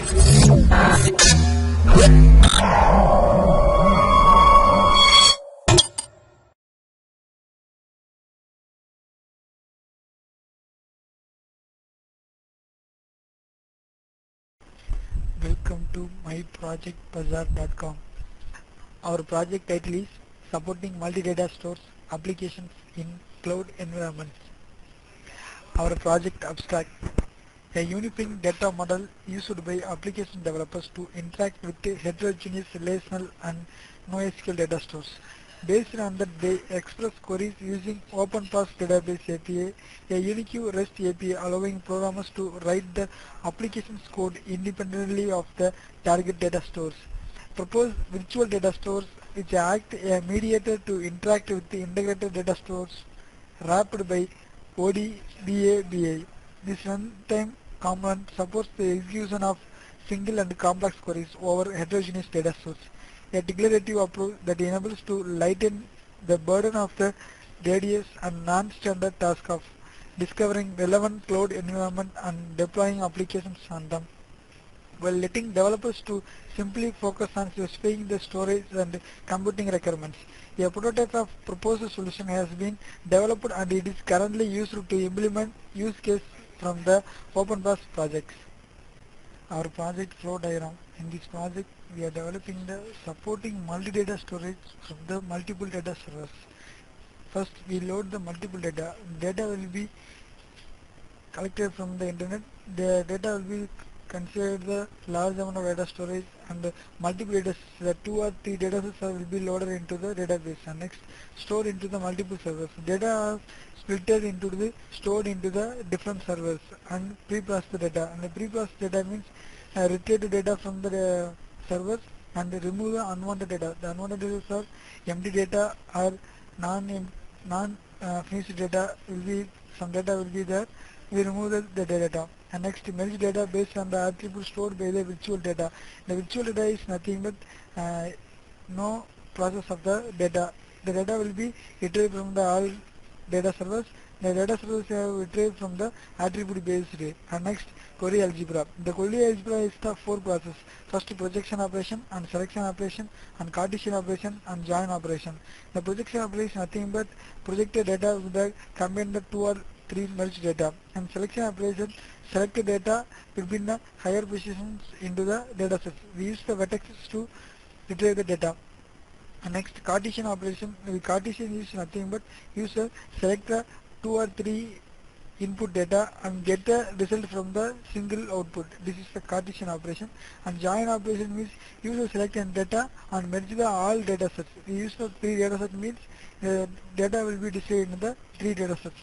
Welcome to myprojectbazaar.com. Our project title is Supporting Multi-Data Stores Applications in Cloud Environments. Our project abstract: a unifying data model used by application developers to interact with heterogeneous relational and NoSQL data stores. Based on that, they express queries using OpenPass Database API, a unique REST API allowing programmers to write the application's code independently of the target data stores. Propose virtual data stores which act a mediator to interact with the integrated data stores wrapped by ODBABA. This runtime component supports the execution of single and complex queries over heterogeneous data sources, a declarative approach that enables to lighten the burden of the tedious and non-standard task of discovering relevant cloud environment and deploying applications on them, while letting developers to simply focus on specifying the storage and computing requirements. A prototype of proposed solution has been developed and it is currently used to implement use case from the OpenPass projects. Our project flow diagram. In this project, we are developing the supporting multi-data storage from the multiple data servers. First, we load the multiple data. Data will be collected from the internet. The data will be considered the large amount of data storage and multiple data, the 2 or 3 data sets will be loaded into the database and next stored into the multiple servers. Data are splitted into the stored into the different servers and pre-processed data. And the pre-processed data means retrieve the data from the servers and remove the unwanted data. The unwanted data are empty data or finished data will be, some data will be there. We remove the data. And next, merge data based on the attribute stored by the virtual data. The virtual data is nothing but no process of the data. The data will be retrieved from the all data servers. The data servers are retrieved from the attribute based array. And next, query algebra. The query algebra is the 4 process. First, projection operation and selection operation and Cartesian operation and join operation. The projection operation is nothing but projected data with the combined 2 or 3 merged data, and selection operation select data between the higher positions into the data sets. We use the vertices to retrieve the data. And next, Cartesian operation. Cartesian is nothing but use the select the 2 or 3 input data and get the result from the single output. This is the Cartesian operation. And join operation means use the select and data and merge the all data sets. We use the 3 data set means the data will be displayed in the 3 data sets.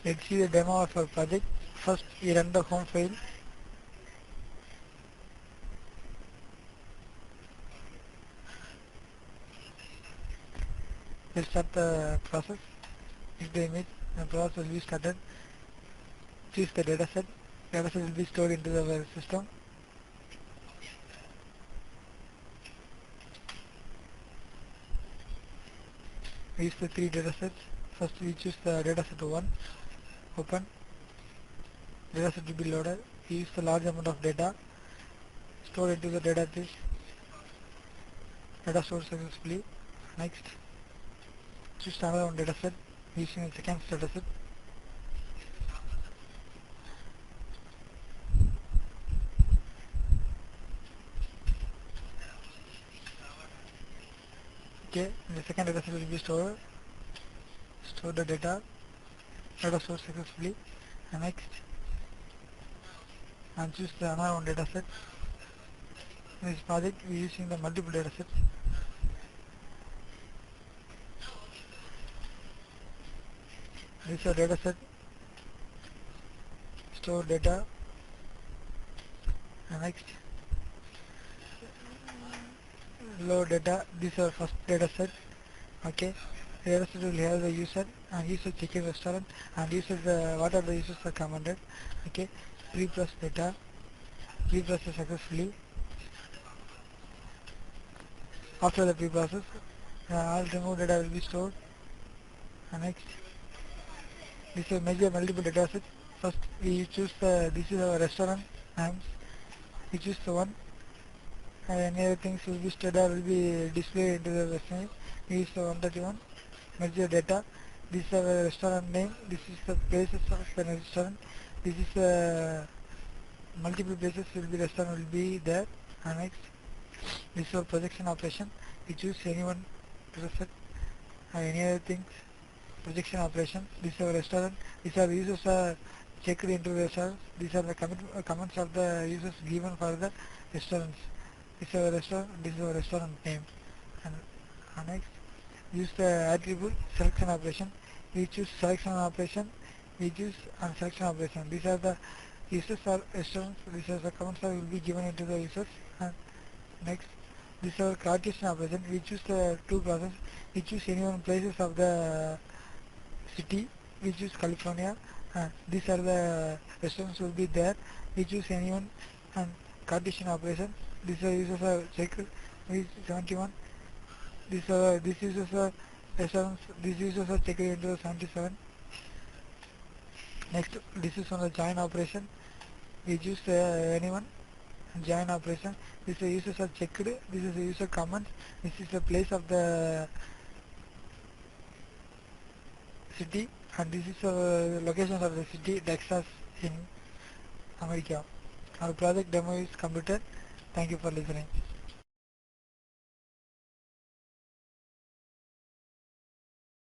Let's see the demo of our project. First, we run the home file. Let's start the process. If the image, the process will be started. Choose the dataset. Dataset will be stored into the system. We use the 3 datasets. First, we choose the dataset 1. Open. Dataset will be loaded. We use the large amount of data stored into the database. Data stored successfully. Next, choose another one dataset using the second dataset. Okay, the second dataset will be stored. Store the data stored successfully. And next, and choose the another one dataset. In this project, we are using the multiple datasets. This is a dataset. Store data. And next, load data. This is our first dataset. Okay. The dataset will have the user and user checking restaurant and user what are the users are commanded. Okay. Pre-process data. Pre-process successfully. After the pre-process, all removed data will be stored. And next, this is a major multiple data set. First, we choose this is our restaurant. names. We choose the one. Any other things will be stored or will be displayed into the restaurant. We use the 131. Merge the data. This is a restaurant name. This is the places of the restaurant. This is multiple places will be restaurant will be there. And next, this is our projection operation. We choose anyone to set any other things. Projection operation. This is our restaurant. These are users checked into the restaurants. These are the comments of the users given for the restaurants. This is our restaurant. This is our restaurant name. And next, use the attribute selection operation. We choose selection operation. We choose selection operation. These are the users or restaurants. These are the comments that will be given into the users. And next, this is our Cartesian operation. We choose the two classes. We choose any one places of the city. We choose California. These are the restaurants will be there. We choose anyone and Cartesian operation. These are users are checked. We 71. This users are restaurants. These users are checked into 77. Next, this is on the join operation. We choose anyone join operation. This is users are checked. This is the user comments. This is the place of the city, and this is the location of the city, Texas in America. Our project demo is completed. Thank you for listening.